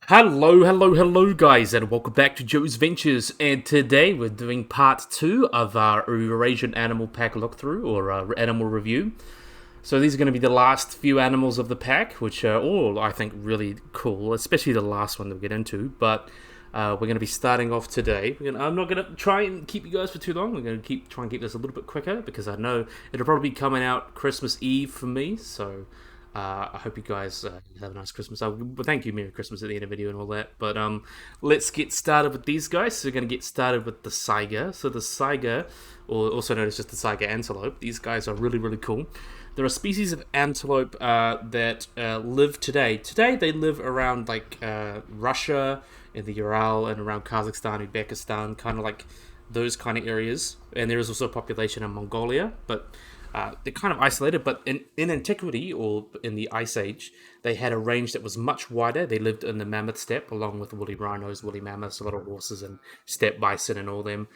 Hello guys, and welcome back to Joe's Ventures. And today we're doing part 2 of our Eurasian Animal Pack look-through, or animal review. So these are going to be the last few animals of the pack, which are all, I think, really cool, especially the last one that we'll get into. But we're going to be starting off today. I'm not going to try and keep you guys for too long. We're going to try and keep this a little bit quicker, because I know it'll probably be coming out Christmas Eve for me, so... I hope you guys have a nice Christmas. Thank you, Merry Christmas at the end of the video and all that. But let's get started with these guys. So we're going to get started with the Saiga. So the Saiga, or also known as just the Saiga antelope, these guys are really cool. They're a species of antelope that live today. Today they live around like Russia, in the Ural, and around Kazakhstan, Uzbekistan, kind of like those kind of areas. And there is also a population in Mongolia, but... they're kind of isolated, but in antiquity, or in the Ice Age, they had a range that was much wider. They lived in the mammoth steppe, along with woolly rhinos, woolly mammoths, a lot of horses, and steppe bison and all them.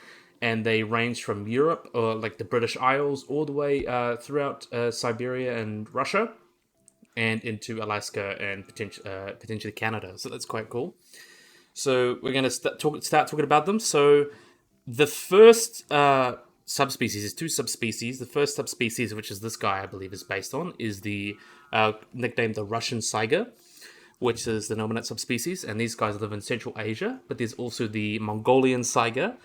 And they ranged from Europe, or like the British Isles, all the way throughout Siberia and Russia, and into Alaska and potentially Canada. So that's quite cool. So we're going to start talking about them. So the first... subspecies. There's two subspecies. The first subspecies, which is this guy, I believe, is based on, is the nicknamed the Russian Saiga, which is the dominant subspecies, and these guys live in Central Asia. But there's also the Mongolian Saiga,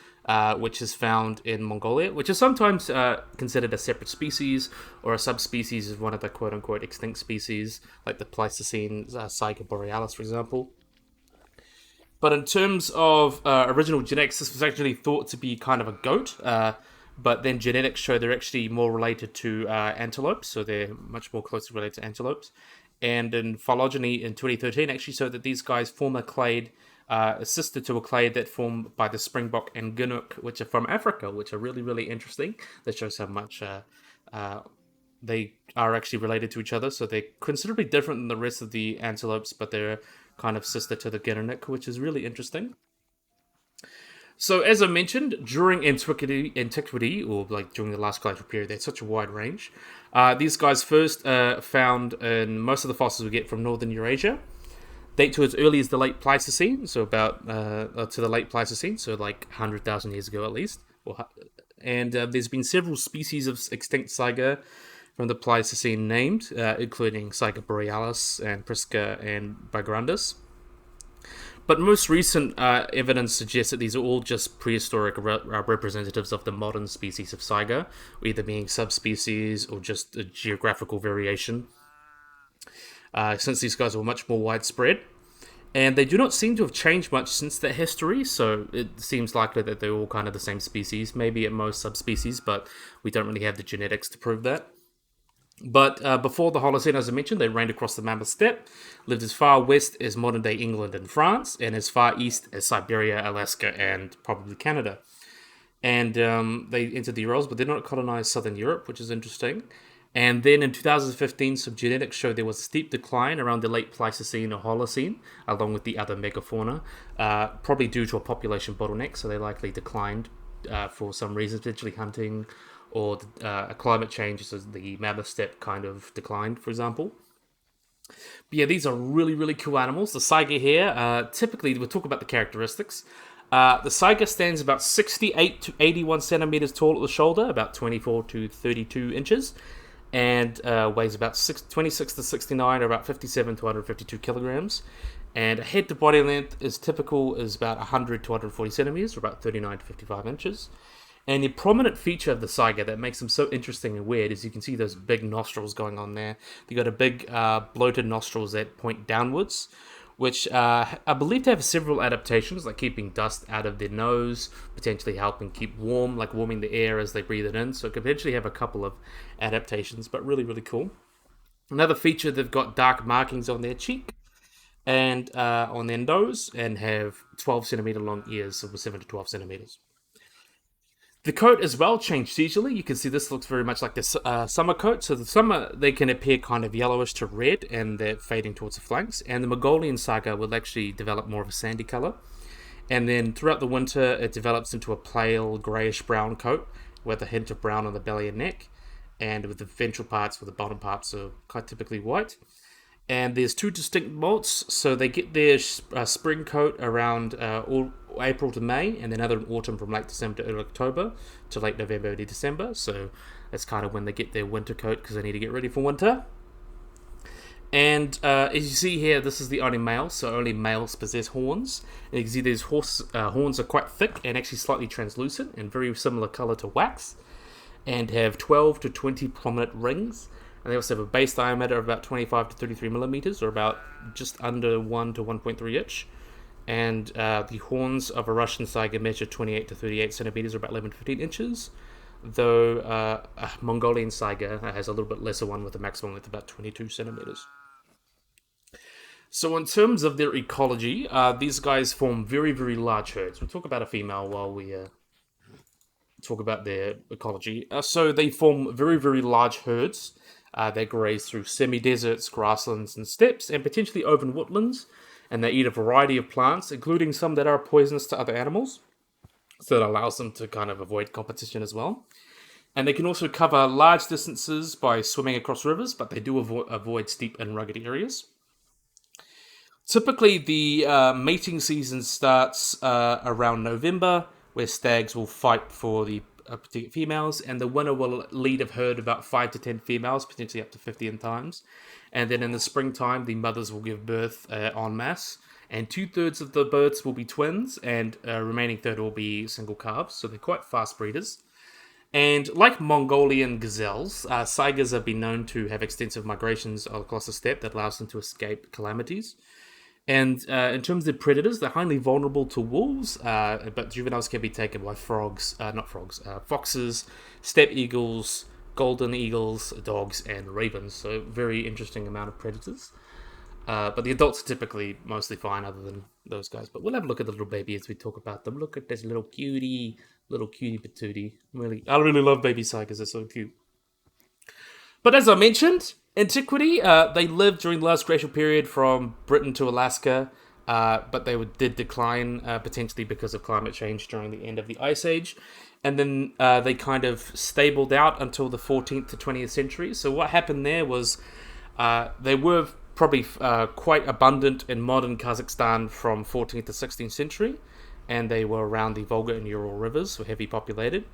which is found in Mongolia, which is sometimes considered a separate species or a subspecies of one of the quote-unquote extinct species, like the Pleistocene Saiga borealis, for example. But in terms of original genetics, this was actually thought to be kind of a goat, but then genetics show they're actually more related to antelopes, so they're much more closely related to antelopes. And in phylogeny in 2013 actually showed that these guys form a clade, a sister to a clade that formed by the springbok and gunnuk, which are from Africa, which are really interesting. That shows how much they are actually related to each other. So they're considerably different than the rest of the antelopes, but they're kind of sister to the gunnuk, which is really interesting. So, as I mentioned, during antiquity, or like during the last glacial period, they had such a wide range. These guys first found in most of the fossils we get from northern Eurasia, date to as early as the late Pleistocene, so about to the late Pleistocene, so like 100,000 years ago at least. And there's been several species of extinct Saiga from the Pleistocene named, including Saiga borealis and Prisca and Bigrundus. But most recent evidence suggests that these are all just prehistoric representatives of the modern species of Saiga, either being subspecies or just a geographical variation, since these guys were much more widespread. And they do not seem to have changed much since their history, so it seems likely that they're all kind of the same species, maybe at most subspecies, but we don't really have the genetics to prove that. But before the Holocene, as I mentioned, they reigned across the Mammoth Steppe, lived as far west as modern-day England and France, and as far east as Siberia, Alaska, and probably Canada. And they entered the Urals, but they did not colonize southern Europe, which is interesting. And then in 2015, some genetics showed there was a steep decline around the late Pleistocene or Holocene, along with the other megafauna, probably due to a population bottleneck, so they likely declined for some reason, potentially hunting, or a climate change, so the mammoth steppe kind of declined, for example. But yeah, these are really cool animals. The Saiga here, typically, we'll talk about the characteristics. The Saiga stands about 68 to 81 centimeters tall at the shoulder, about 24 to 32 inches, and weighs about 26 to 69, or about 57 to 152 kilograms. And head to body length is typical, is about 100 to 140 centimeters, or about 39 to 55 inches. And the prominent feature of the Saiga that makes them so interesting and weird is you can see those big nostrils going on there. They got a big bloated nostrils that point downwards, which I believe to have several adaptations, like keeping dust out of their nose, potentially helping keep warm, like warming the air as they breathe it in. So it could potentially have a couple of adaptations, but really cool. Another feature, they've got dark markings on their cheek and on their nose, and have 12 centimeter long ears, so 7 to 12 centimeters. The coat as well changed seasonally. You can see this looks very much like the summer coat. So the summer, they can appear kind of yellowish to red, and they're fading towards the flanks. And the Mongolian Saiga will actually develop more of a sandy color. And then throughout the winter, it develops into a pale grayish-brown coat with a hint of brown on the belly and neck, and with the ventral parts, with the bottom parts are quite typically white. And there's two distinct molts, so they get their spring coat around all April to May, and then another autumn from late December to early October to late November, early December. So that's kind of when they get their winter coat because they need to get ready for winter. And as you see here, this is the only male, so only males possess horns. And you can see these horns are quite thick and actually slightly translucent and very similar color to wax, and have 12 to 20 prominent rings. And they also have a base diameter of about 25 to 33 millimeters, or about just under 1 to 1.3 inch. And the horns of a Russian Saiga measure 28 to 38 centimeters, or about 11 to 15 inches. Though a Mongolian Saiga has a little bit lesser one with a maximum length of about 22 centimeters. So in terms of their ecology, these guys form very, very large herds. We'll talk about a female while we talk about their ecology. So they form very, very large herds. They graze through semi-deserts, grasslands, and steppes, and potentially open woodlands. And they eat a variety of plants, including some that are poisonous to other animals. So that allows them to kind of avoid competition as well. And they can also cover large distances by swimming across rivers, but they do avoid steep and rugged areas. Typically, the mating season starts around November, where stags will fight for the particular females, and the winner will lead a herd about 5 to 10 females, potentially up to 50 in times. And then in the springtime, the mothers will give birth en masse, and 2/3 of the birds will be twins, and remaining third will be single calves, so they're quite fast breeders. And like Mongolian gazelles, saigas have been known to have extensive migrations across the steppe that allows them to escape calamities. And in terms of predators, they're highly vulnerable to wolves, but juveniles can be taken by foxes, steppe eagles, golden eagles, dogs, and ravens. So very interesting amount of predators. But the adults are typically mostly fine other than those guys. But we'll have a look at the little baby as we talk about them. Look at this little cutie patootie. I really love baby saigas, they're so cute. But as I mentioned, antiquity, they lived during the last glacial period from Britain to Alaska, but they did decline potentially because of climate change during the end of the Ice Age. And then they kind of stabled out until the 14th to 20th century. So what happened there was they were probably quite abundant in modern Kazakhstan from 14th to 16th century, and they were around the Volga and Ural rivers, so heavy populated.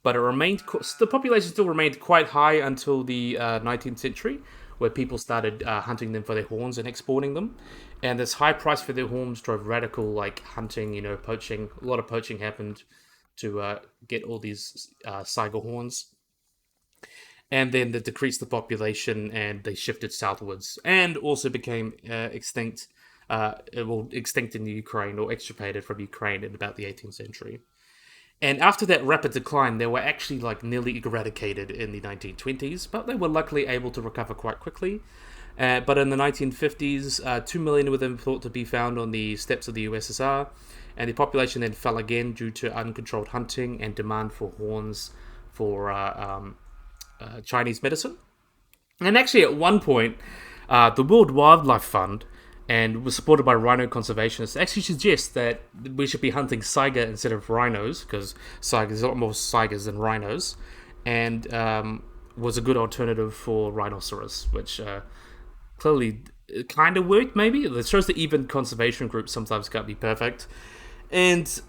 But the population still remained quite high until the 19th century, where people started hunting them for their horns and exporting them. And this high price for their horns drove radical hunting, poaching. A lot of poaching happened to get all these Saiga horns. And then they decreased the population and they shifted southwards and also became extinct. Extinct in the Ukraine or extirpated from Ukraine in about the 18th century. And after that rapid decline, they were actually nearly eradicated in the 1920s, but they were luckily able to recover quite quickly. But in the 1950s, 2 million of them thought to be found on the steppes of the USSR, and the population then fell again due to uncontrolled hunting and demand for horns for Chinese medicine. And actually, at one point, the World Wildlife Fund, and was supported by rhino conservationists, actually suggests that we should be hunting saiga instead of rhinos, because there's a lot more saigas than rhinos, and was a good alternative for rhinoceros, which clearly kind of worked, maybe. It shows that even conservation groups sometimes can't be perfect. And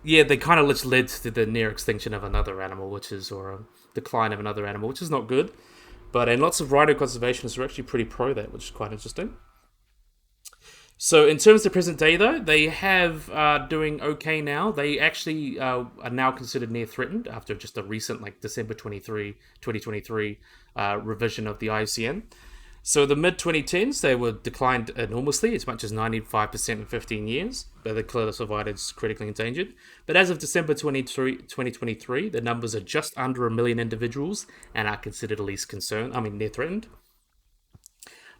yeah, they kind of led to the near extinction of another animal, or a decline of another animal, which is not good. And lots of rhino conservationists are actually pretty pro that, which is quite interesting. So in terms of the present day, though, they have doing okay now. They actually are now considered near threatened after just a recent, December 2023 revision of the IUCN. So the mid-2010s, they were declined enormously, as much as 95% in 15 years. But they're clearly survived as critically endangered. But as of December 2023, the numbers are just under 1 million individuals and are considered near threatened.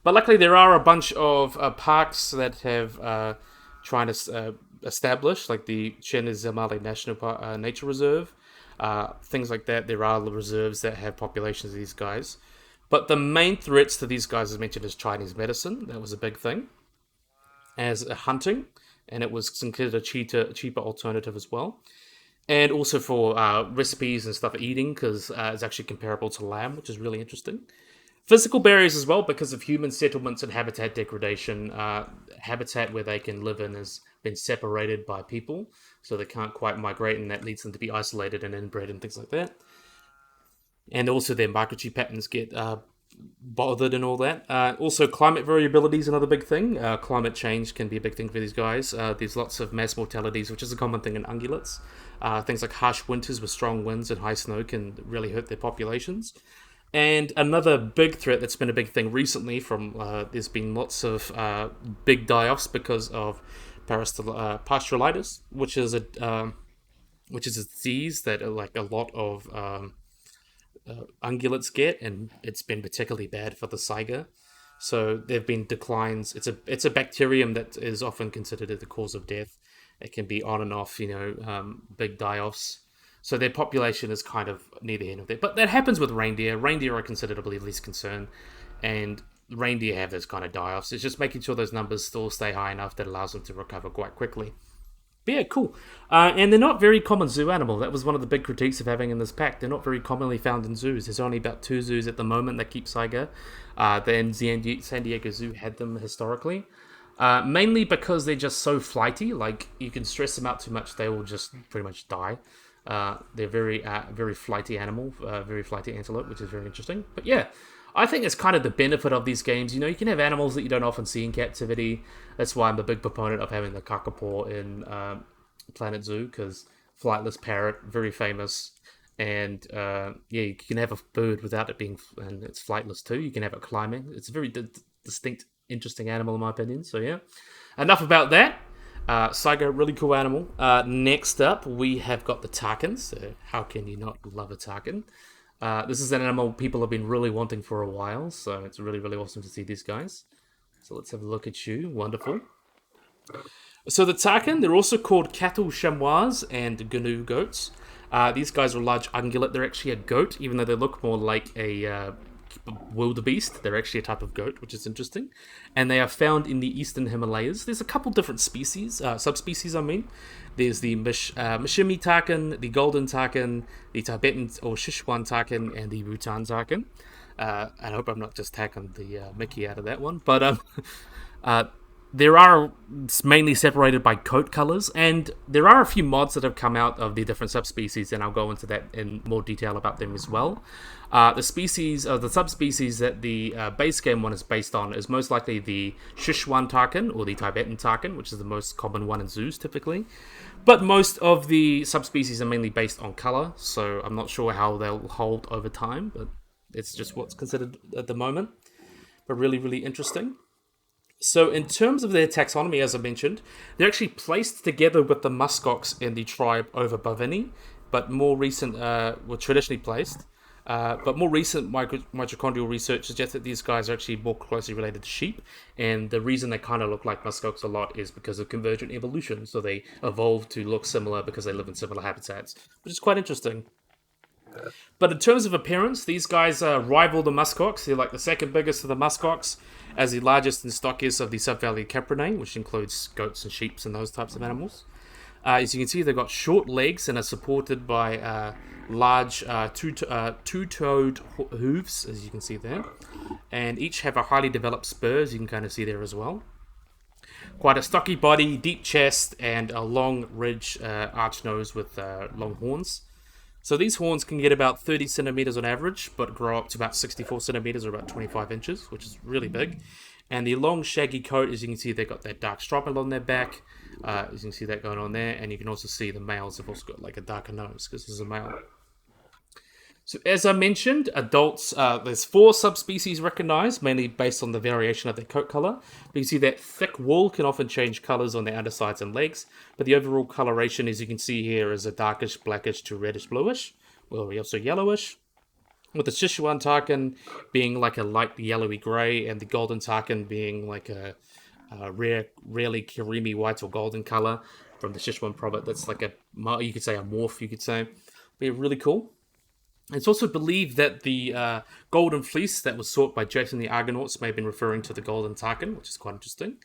But luckily, there are a bunch of parks that have trying to establish, like the Chen-Zamali National Nature Reserve, things like that. There are reserves that have populations of these guys. But the main threats to these guys, as mentioned, is Chinese medicine. That was a big thing. As hunting, and it was considered a cheaper alternative as well. And also for recipes and stuff eating, because it's actually comparable to lamb, which is really interesting. Physical barriers as well because of human settlements and habitat degradation. Habitat where they can live in has been separated by people, so they can't quite migrate, and that leads them to be isolated and inbred and things like that. And also their migratory patterns get bothered and all that. Also, climate variability is another big thing. Climate change can be a big thing for these guys. There's lots of mass mortalities, which is a common thing in ungulates. Things like harsh winters with strong winds and high snow can really hurt their populations. And another big threat that's been a big thing recently from there's been lots of big die-offs because of pastoralitis, which is a disease that like a lot of ungulates get, and it's been particularly bad for the Saiga. So there've been declines. It's a bacterium that is often considered the cause of death. It can be on and off, big die-offs. So their population is kind of near the end of it. But that happens with reindeer. Reindeer are considerably less concerned, and reindeer have those kind of die-offs. It's just making sure those numbers still stay high enough that allows them to recover quite quickly. But yeah, cool. And they're not very common zoo animal. That was one of the big critiques of having in this pack. They're not very commonly found in zoos. There's only about 2 zoos at the moment that keep Saiga. Then San Diego Zoo had them historically. Mainly because they're just so flighty. Like, you can stress them out too much, they will just pretty much die. They're very flighty animal, very flighty antelope, which is very interesting. But yeah, I think it's kind of the benefit of these games. You can have animals that you don't often see in captivity. That's why I'm a big proponent of having the kakapo in Planet Zoo, because flightless parrot, very famous. And you can have a bird without it being, and it's flightless too. You can have it climbing. It's a very distinct, interesting animal in my opinion. So yeah, enough about that. Saiga, really cool animal. Next up, we have got the Takin. So how can you not love a Takin? This is an animal people have been really wanting for a while, so it's really, really awesome to see these guys. So let's have a look at you. Wonderful. So the Takin, they're also called cattle chamois and gnu goats. These guys are large ungulate. They're actually a goat, even though they look more like a wildebeest. They're actually a type of goat, which is interesting. And they are found in the eastern Himalayas. There's a couple different species, subspecies I mean. There's the Mishimi Takin, the Golden Takin, the Tibetan or Sichuan Takin, and the Bhutan Takin. I hope I'm not just taking the Mickey out of that one. But it's mainly separated by coat colors, and there are a few mods that have come out of the different subspecies, and I'll go into that in more detail about them as well. The subspecies that the base game one is based on is most likely the Sichuan Takin or the Tibetan Takin, which is the most common one in zoos typically. But most of the subspecies are mainly based on color, so I'm not sure how they'll hold over time, but it's just what's considered at the moment. But really, really interesting. So in terms of their taxonomy, as I mentioned, they're actually placed together with the muskox in the tribe over Bovini, but more recent were traditionally placed. But more recent mitochondrial research suggests that these guys are actually more closely related to sheep, and the reason they kind of look like muskox a lot is because of convergent evolution. So they evolved to look similar because they live in similar habitats, which is quite interesting. But in terms of appearance, these guys rival the muskox. They're like the second biggest of the muskox, as the largest and stockiest of the subfamily Caprinae, which includes goats and sheep and those types of animals. As you can see, they've got short legs and are supported by large two-toed hooves, as you can see there. And each have a highly developed spur, as you can kind of see there as well. Quite a stocky body, deep chest, and a long ridge arch nose with long horns. So these horns can get about 30 centimeters on average, but grow up to about 64 centimeters or about 25 inches, which is really big. And the long shaggy coat, as you can see, they've got that dark stripe along their back. As you can see that going on there. And you can also see the males have also got like a darker nose, because this is a male. So as I mentioned, adults, there's 4 subspecies recognized, mainly based on the variation of their coat color. But you see that thick wool can often change colors on their undersides and legs, but the overall coloration, as you can see here, is a darkish blackish to reddish bluish, or also yellowish, with the Sichuan Takin being like a light yellowy grey, and the Golden Takin being like a rarely creamy white or golden color from the Sichuan province. That's like you could say a morph, you could say. But yeah, really cool. It's also believed that the golden fleece that was sought by Jason the Argonauts may have been referring to the Golden Takin, which is quite interesting.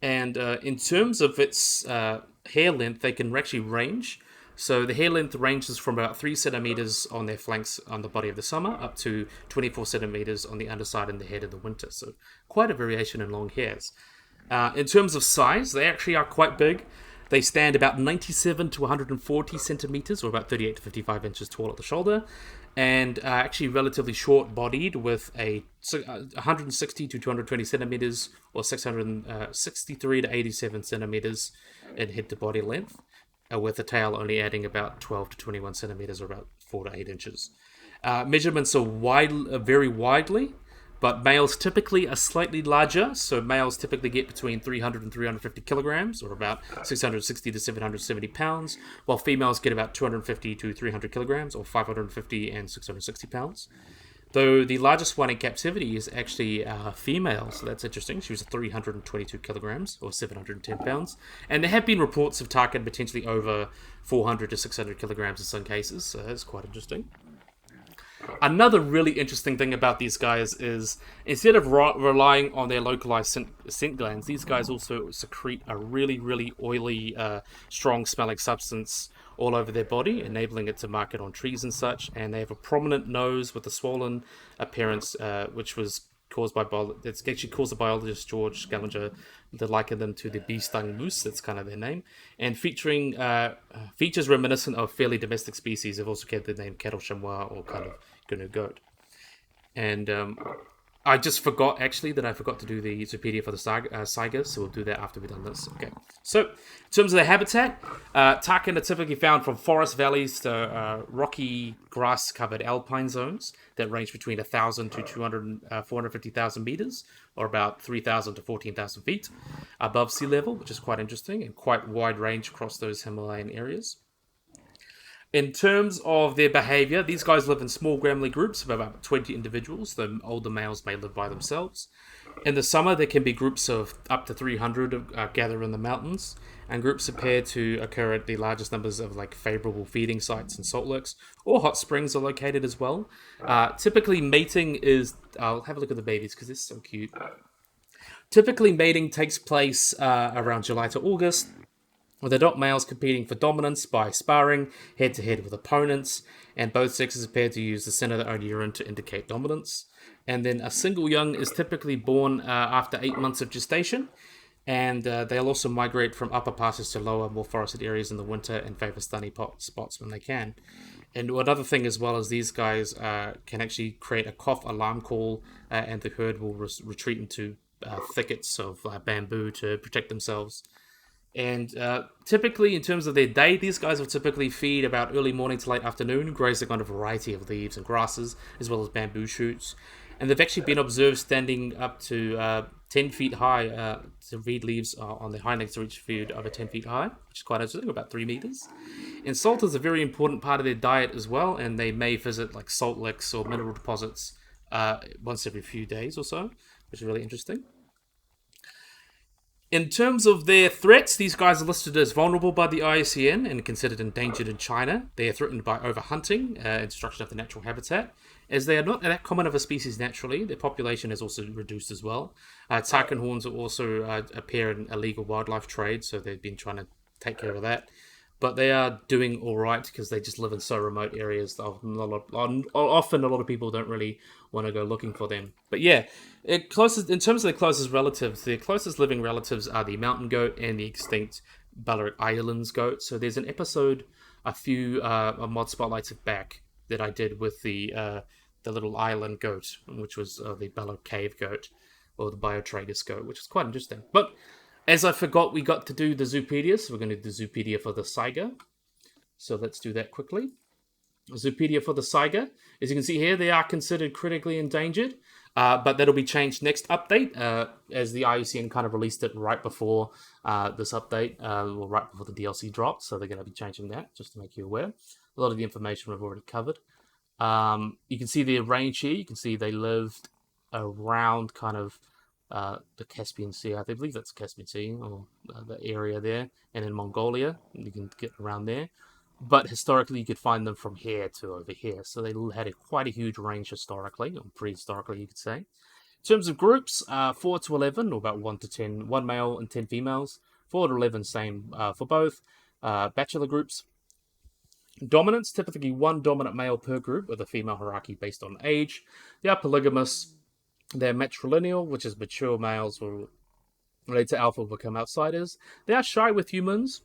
And in terms of its hair length, they can actually range. So the hair length ranges from about 3 centimeters on their flanks on the body of the summer up to 24 centimeters on the underside and the head in the winter. So quite a variation in long hairs. In terms of size, they actually are quite big. They stand about 97 to 140 centimeters, or about 38 to 55 inches tall at the shoulder, and are actually relatively short-bodied with a 160 to 220 centimeters, or 663 to 87 centimeters in head-to-body length, with a tail only adding about 12 to 21 centimeters, or about 4 to 8 inches. Measurements are vary widely, but males typically are slightly larger. So males typically get between 300 and 350 kilograms, or about 660 to 770 pounds, while females get about 250 to 300 kilograms, or 550 and 660 pounds. Though the largest one in captivity is actually a female, so that's interesting. She was 322 kilograms, or 710 pounds. And there have been reports of Takin potentially over 400 to 600 kilograms in some cases, so that's quite interesting. Another really interesting thing about these guys is instead of relying on their localized scent glands, these guys also secrete a really, really oily, strong smelling substance all over their body, enabling it to mark it on trees and such. And they have a prominent nose with a swollen appearance, which was caused by it's actually caused the biologist George Scaliger to liken them to the bee-stung moose. That's kind of their name, and featuring features reminiscent of fairly domestic species. Have also kept the name cattle chamois or kind of gnu goat. And I just forgot actually that I forgot to do the Zoopedia for the Saiga, so we'll do that after we've done this. Okay. So in terms of their habitat, Takin are typically found from forest valleys to rocky grass-covered alpine zones that range between 1,000 to 450,000 meters, or about 3,000 to 14,000 feet above sea level, which is quite interesting and quite wide range across those Himalayan areas. In terms of their behavior, these guys live in small family groups of about 20 individuals. The older males may live by themselves. In the summer, there can be groups of up to 300 gather in the mountains, and groups appear to occur at the largest numbers of favorable feeding sites and salt licks, or hot springs are located as well. Typically, mating is... I'll have a look at the babies because they're so cute. Typically, mating takes place around July to August, with adult males competing for dominance by sparring head-to-head with opponents, and both sexes appear to use the center of their own urine to indicate dominance. And then a single young is typically born after 8 months of gestation, and they'll also migrate from upper pastures to lower, more forested areas in the winter and favor sunny spots when they can. And another thing as well is these guys can actually create a cough alarm call, and the herd will retreat into thickets of bamboo to protect themselves. And typically, in terms of their day, these guys will typically feed about early morning to late afternoon, grazing on a variety of leaves and grasses, as well as bamboo shoots. And they've actually been observed standing up to 10 feet high to read leaves on their hind legs to reach food over 10 feet high, which is quite interesting, about 3 meters. And salt is a very important part of their diet as well, and they may visit salt licks or mineral deposits once every few days or so, which is really interesting. In terms of their threats, these guys are listed as vulnerable by the IUCN and considered endangered in China. They are threatened by overhunting and destruction of the natural habitat. As they are not that common of a species naturally, their population has also reduced as well. Takin horns also appear in illegal wildlife trade, so they've been trying to take care of that. But they are doing all right because they just live in so remote areas that often a lot of people don't really want to go looking for them. But yeah, in terms of their closest relatives, their closest living relatives are the mountain goat and the extinct Balearic Islands goat. So there's an episode, a few mod spotlights back that I did with the little island goat, which was the Balearic cave goat, or the Biotragus goat, which is quite interesting. But as I forgot, we got to do the Zoopedia, so we're going to do the Zoopedia for the Saiga. So let's do that quickly. Zoopedia for the Saiga. As you can see here, they are considered critically endangered, but that'll be changed next update, as the IUCN kind of released it right before this update, or right before the DLC dropped, so they're going to be changing that, just to make you aware. A lot of the information we've already covered. You can see the range here. You can see they lived around kind of the Caspian Sea. I believe that's the Caspian Sea, or the area there, and in Mongolia. You can get around there. But historically, you could find them from here to over here. So they had quite a huge range historically, or prehistorically, you could say. In terms of groups, 4 to 11, or about 1 to 10, 1 male and 10 females. 4 to 11, same for both. Bachelor groups, Dominance, typically one dominant male per group with a female hierarchy based on age. They are polygamous. They're matrilineal, which is mature males will relate to alpha will become outsiders. They are shy with humans,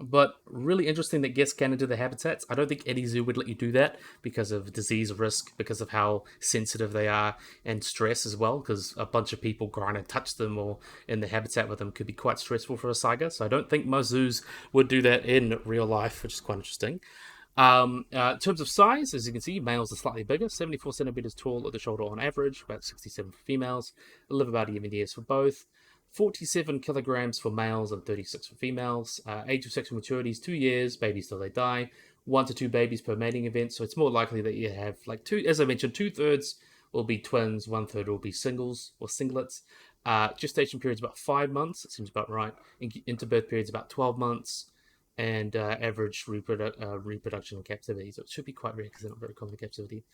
but really interesting that guests can enter the habitats. I don't think any zoo would let you do that because of disease risk, because of how sensitive they are, and stress as well, because a bunch of people trying to touch them or in the habitat with them could be quite stressful for a Saiga. So I don't think most zoos would do that in real life, which is quite interesting. In terms of size, as you can see, males are slightly bigger, 74 centimeters tall at the shoulder on average, about 67 for females. They live about 11 years for both. 47 kilograms for males and 36 for females. Age of sexual maturity is 2 years, babies till they die. 1 to 2 babies per mating event, so it's more likely that you have, like, two, as I mentioned, 2/3 will be twins, 1/3 will be singles or singlets. Gestation period is about 5 months, it seems about right. Interbirth period is about 12 months. And average reproduction in captivity, so it should be quite rare because they're not very common in captivity.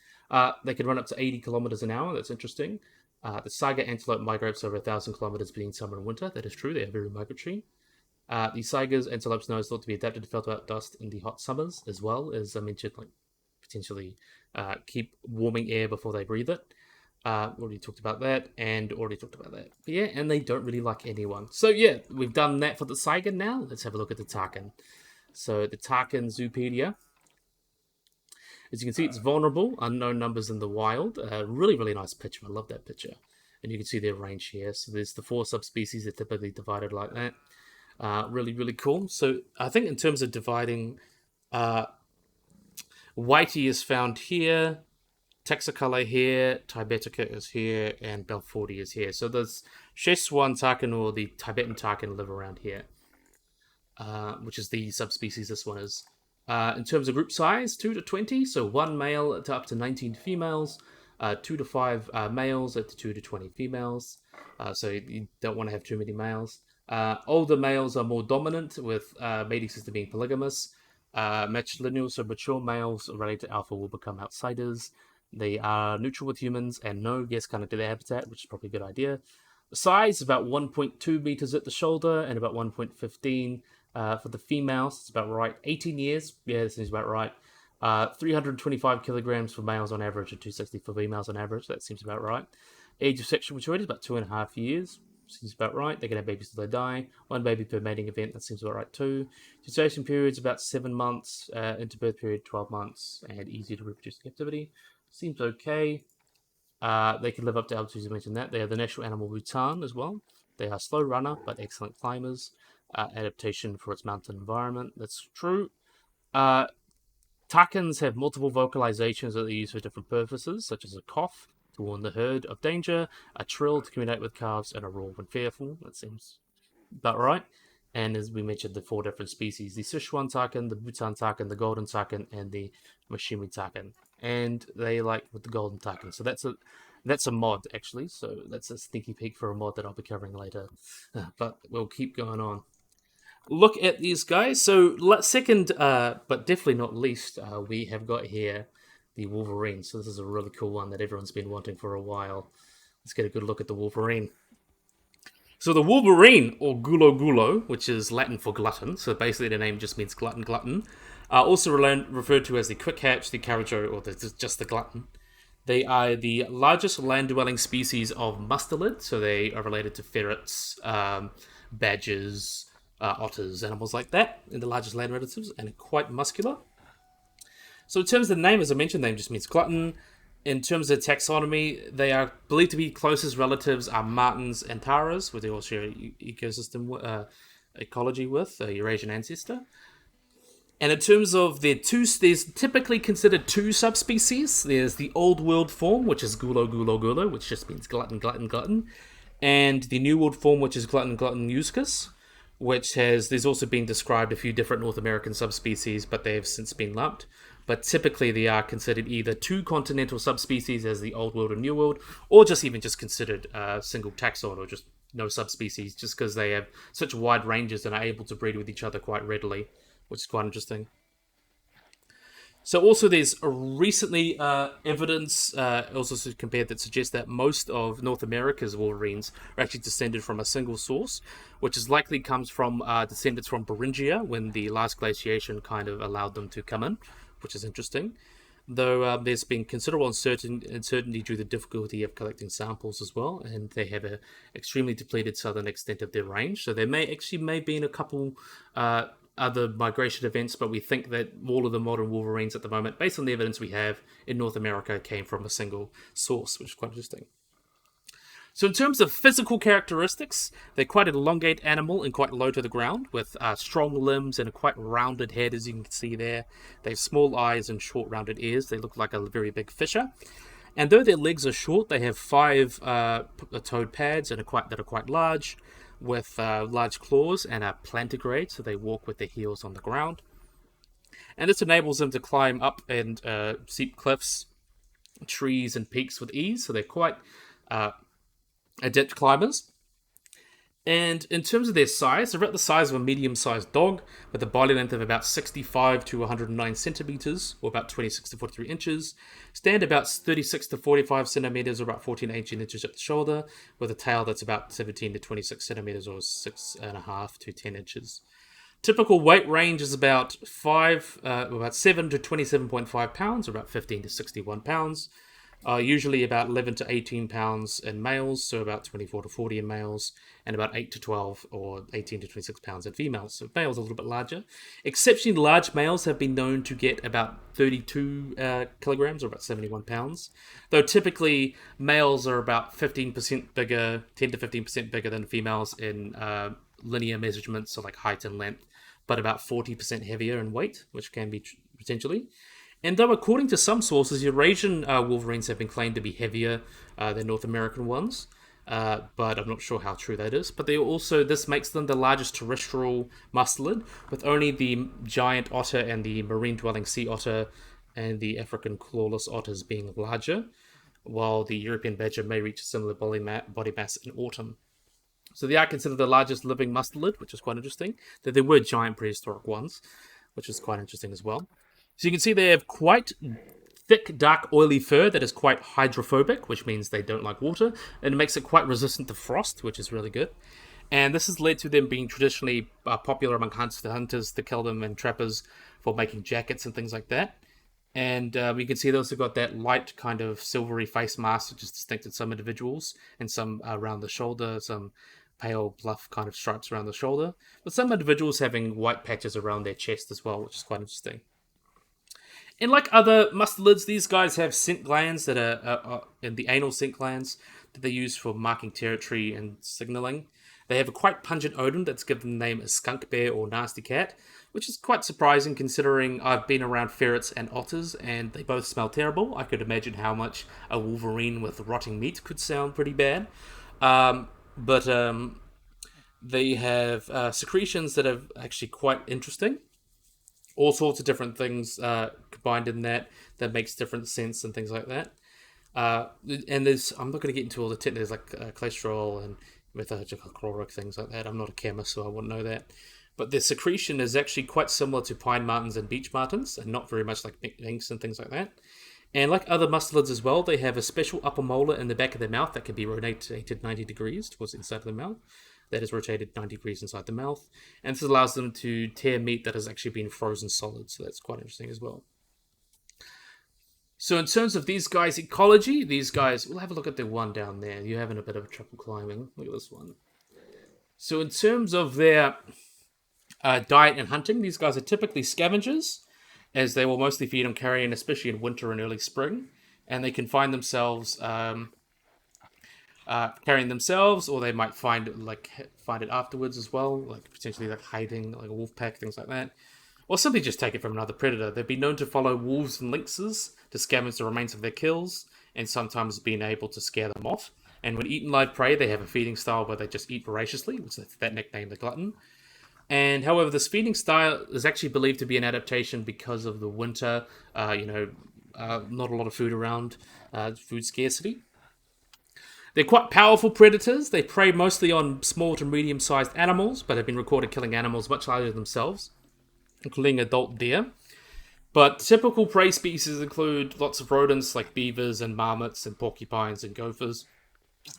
They can run up to 80 kilometers an hour. That's interesting. The Saiga antelope migrates over 1,000 kilometers between summer and winter. That is true. They are very migratory. The Saiga's antelope's nose thought to be adapted to filter out dust in the hot summers, as well as I mentioned, like potentially keep warming air before they breathe it. Already talked about that, and already talked about that. But yeah, and they don't really like anyone. So yeah, we've done that for the Saiga. Now let's have a look at the Takin. So the Takin Zoopedia. As you can see, it's vulnerable, unknown numbers in the wild. Really, really nice picture. I love that picture. And you can see their range here. So there's the 4 subspecies. They're typically divided like that. Really, really cool. So I think in terms of dividing, Whitey is found here, Texacolor here, Tibetica is here, and Belforti is here. So there's Swan Takin, or the Tibetan Takin, live around here, which is the subspecies this one is. In terms of group size, 2 to 20, so 1 male to up to 19 females, 2 to 5 males up to 2 to 20 females. So you don't want to have too many males. Older males are more dominant, with mating system being polygamous. Matrilineal, so mature males related to alpha will become outsiders. They are neutral with humans and no guests come into their habitat, which is probably a good idea. The size is about 1.2 meters at the shoulder and about 1.15 for the females. It's about right. 18 years, yeah, this is about right. 325 kilograms for males on average and 260 for females on average. That seems about right. Age of sexual maturity is about 2.5 years. Seems about right. They can have babies till they die. 1 baby per mating event. That seems about right too. Gestation period is about 7 months. Interbirth period 12 months, and easy to reproduce in captivity. Seems okay. They can live up to altitudes. I mentioned that. They are the national animal Bhutan as well. They are slow runner but excellent climbers. Adaptation for its mountain environment. That's true. Takins have multiple vocalizations that they use for different purposes, such as a cough to warn the herd of danger, a trill to communicate with calves, and a roar when fearful. That seems about right. And as we mentioned, the 4 different species: the Sichuan Takin, the Bhutan Takin, the Golden Takin, and the Mashimi Takin. And they like with the Golden Takin. So that's a mod actually. So that's a sneaky peek for a mod that I'll be covering later. But we'll keep going on. Look at these guys. So second, but definitely not least, we have got here the Wolverine. So this is a really cool one that everyone's been wanting for a while. Let's get a good look at the Wolverine. So the Wolverine, or Gulo Gulo, which is Latin for glutton, so basically the name just means glutton glutton, also referred to as the quick hatch, the Carajo, or just the glutton. They are the largest land-dwelling species of mustelid, so they are related to ferrets, badgers, otters, animals like that, and the largest land relatives, and are quite muscular. So in terms of the name, as I mentioned, the name just means glutton. In terms of taxonomy, they are believed to be closest relatives are martens and taras, which they all share ecosystem ecology with, a Eurasian ancestor. And in terms of their there's typically considered 2 subspecies. There's the Old World form, which is Gulo Gulo Gulo, which just means glutton, glutton, glutton, and the New World form, which is Glutton Glutton Uscus, which there's also been described a few different North American subspecies, but they have since been lumped. But typically they are considered either 2 continental subspecies as the Old World and New World, or just considered a single taxon, or just no subspecies, just because they have such wide ranges and are able to breed with each other quite readily, which is quite interesting. So also there's recently evidence also compared that suggests that most of North America's wolverines are actually descended from a single source, which is likely comes from descendants from Beringia when the last glaciation kind of allowed them to come in, which is interesting. Though there's been considerable uncertainty due to the difficulty of collecting samples as well, and they have a extremely depleted southern extent of their range. So there may be in a couple other migration events, but we think that all of the modern wolverines at the moment, based on the evidence we have in North America, came from a single source, which is quite interesting. So in terms of physical characteristics, they're quite an elongate animal and quite low to the ground, with strong limbs and a quite rounded head, as you can see there. They have small eyes and short rounded ears. They look like a very big fisher. And though their legs are short, they have 5 toed pads that are quite large, with large claws and are plantigrade, so they walk with their heels on the ground. And this enables them to climb up and steep cliffs, trees, and peaks with ease, so they're quite adept climbers. And in terms of their size, they're about the size of a medium-sized dog, with a body length of about 65 to 109 centimeters, or about 26 to 43 inches. Stand about 36 to 45 centimeters, or about 14 to 18 inches at the shoulder, with a tail that's about 17 to 26 centimeters, or 6.5 to 10 inches. Typical weight range is about 7 to 27.5 pounds, or about 15 to 61 pounds. Usually about 11 to 18 pounds in males, so about 24 to 40 in males, and about 8 to 12 or 18 to 26 pounds in females. So males are a little bit larger. Exceptionally large males have been known to get about 32 kilograms, or about 71 pounds. Though typically males are about 15% bigger, 10 to 15% bigger than females in linear measurements, so like height and length, but about 40% heavier in weight, which can be potentially. And though according to some sources, Eurasian wolverines have been claimed to be heavier than North American ones, but I'm not sure how true that is. But this makes them the largest terrestrial mustelid, with only the giant otter and the marine-dwelling sea otter and the African clawless otters being larger, while the European badger may reach a similar body mass in autumn. So they are considered the largest living mustelid, which is quite interesting. That there were giant prehistoric ones, which is quite interesting as well. So you can see they have quite thick, dark, oily fur that is quite hydrophobic, which means they don't like water, and it makes it quite resistant to frost, which is really good. And this has led to them being traditionally popular among hunters to kill them and trappers for making jackets and things like that. And you can see they also got that light kind of silvery face mask, which is distinct in some individuals, and some around the shoulder, some pale bluff kind of stripes around the shoulder, with some individuals having white patches around their chest as well, which is quite interesting. And like other mustelids, these guys have scent glands that are in the anal scent glands that they use for marking territory and signaling. They have a quite pungent odor that's given the name a skunk bear or nasty cat, which is quite surprising considering I've been around ferrets and otters and they both smell terrible. I could imagine how much a wolverine with rotting meat could sound pretty bad. But they have secretions that are actually quite interesting. All sorts of different things combined in that makes different scents and things like that. And I'm not going to get into all the techniques like cholesterol and methylchloric, things like that. I'm not a chemist, so I wouldn't know that. But their secretion is actually quite similar to pine martens and beech martens, and not very much like minks and things like that. And like other mustelids as well, they have a special upper molar in the back of their mouth that can be rotated 90 degrees towards the inside of the mouth. That is rotated 90 degrees inside the mouth. And this allows them to tear meat that has actually been frozen solid. So that's quite interesting as well. So in terms of these guys' ecology, we'll have a look at the one down there. You're having a bit of trouble climbing. Look at this one. So in terms of their diet and hunting, these guys are typically scavengers, as they will mostly feed on carrion, especially in winter and early spring. And they can find themselves carrying themselves, or they might find it afterwards as well, like potentially like hiding, like a wolf pack, things like that, or simply just take it from another predator. They've been known to follow wolves and lynxes to scavenge the remains of their kills, and sometimes being able to scare them off. And when eating live prey, they have a feeding style where they just eat voraciously, which is that nickname, the glutton. And however, this feeding style is actually believed to be an adaptation because of the winter, not a lot of food around, food scarcity. They're quite powerful predators. They prey mostly on small to medium-sized animals, but have been recorded killing animals much larger than themselves, including adult deer. But typical prey species include lots of rodents like beavers and marmots and porcupines and gophers.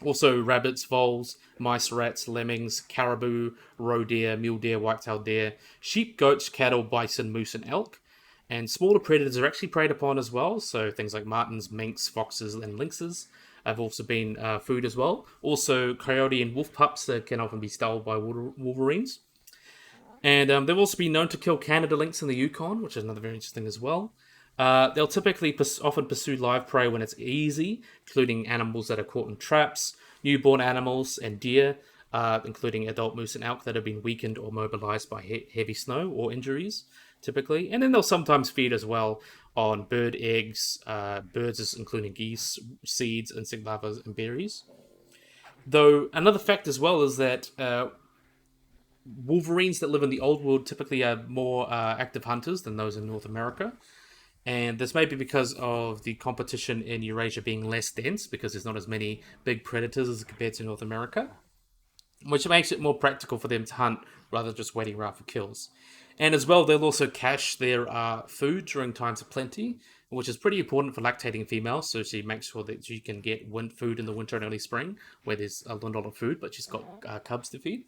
Also, rabbits, voles, mice, rats, lemmings, caribou, roe deer, mule deer, white-tailed deer, sheep, goats, cattle, bison, moose, and elk. And smaller predators are actually preyed upon as well. So things like martens, minks, foxes, and lynxes have also been food as well. Also, coyote and wolf pups can often be stolen by wolverines. And they've also been known to kill Canada lynx in the Yukon, which is another very interesting as well. They'll typically often pursue live prey when it's easy, including animals that are caught in traps, newborn animals, and deer, including adult moose and elk that have been weakened or mobilized by heavy snow or injuries, typically. And then they'll sometimes feed as well on bird eggs, birds, including geese, seeds, insect larvae, and berries. Though another fact as well is that wolverines that live in the old world typically are more active hunters than those in North America. And this may be because of the competition in Eurasia being less dense, because there's not as many big predators as compared to North America, which makes it more practical for them to hunt rather than just waiting around for kills. And as well, they'll also cache their food during times of plenty, which is pretty important for lactating females. So she makes sure that she can get food in the winter and early spring, where there's a lot of food, but she's got cubs to feed.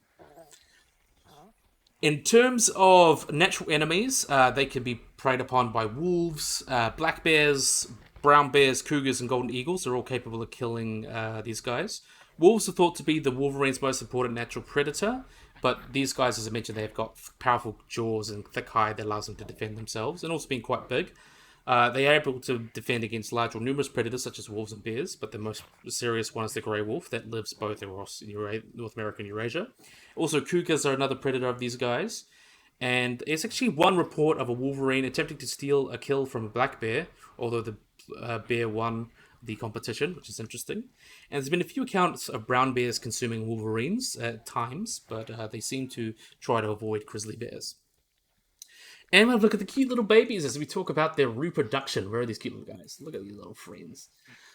In terms of natural enemies, they can be preyed upon by wolves, black bears, brown bears, cougars, and golden eagles. Are all capable of killing these guys. Wolves are thought to be the wolverine's most important natural predator, but these guys, as I mentioned, they've got powerful jaws and thick hide that allows them to defend themselves, and also being quite big. They are able to defend against large or numerous predators such as wolves and bears, but the most serious one is the grey wolf that lives both across North America and Eurasia. Also, cougars are another predator of these guys. And it's actually one report of a wolverine attempting to steal a kill from a black bear, although the bear won the competition, which is interesting. And there's been a few accounts of brown bears consuming wolverines at times, but they seem to try to avoid grizzly bears. And we'll look at the cute little babies as we talk about their reproduction. Where are these cute little guys? Look at these little friends.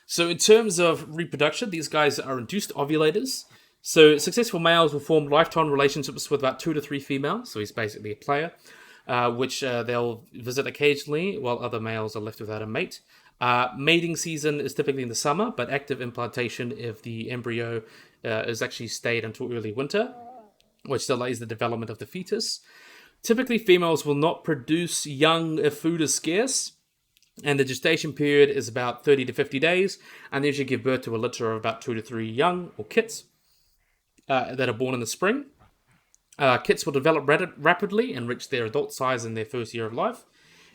So, in terms of reproduction, these guys are induced ovulators. So, successful males will form lifetime relationships with about 2 to 3 females. So, he's basically a player, which they'll visit occasionally, while other males are left without a mate. Mating season is typically in the summer, but active implantation if the embryo is actually stayed until early winter, which delays the development of the fetus. Typically, females will not produce young if food is scarce, and the gestation period is about 30 to 50 days, and they usually give birth to a litter of about 2 to 3 young, or kits, that are born in the spring. Kits will develop rapidly and reach their adult size in their first year of life.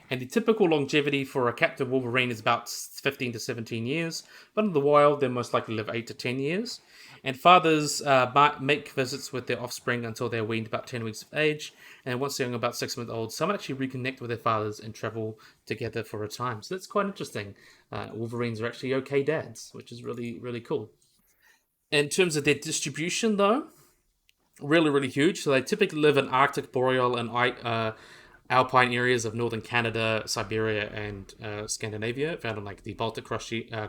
And the typical longevity for a captive wolverine is about 15 to 17 years, but in the wild, they'll most likely live 8 to 10 years. And fathers make visits with their offspring until they're weaned about 10 weeks of age. And once they're about 6 months old, some actually reconnect with their fathers and travel together for a time. So that's quite interesting. Wolverines are actually okay dads, which is really, really cool. In terms of their distribution, though, really, really huge. So they typically live in Arctic, boreal, and alpine areas of northern Canada, Siberia, and Scandinavia, found in like the Baltic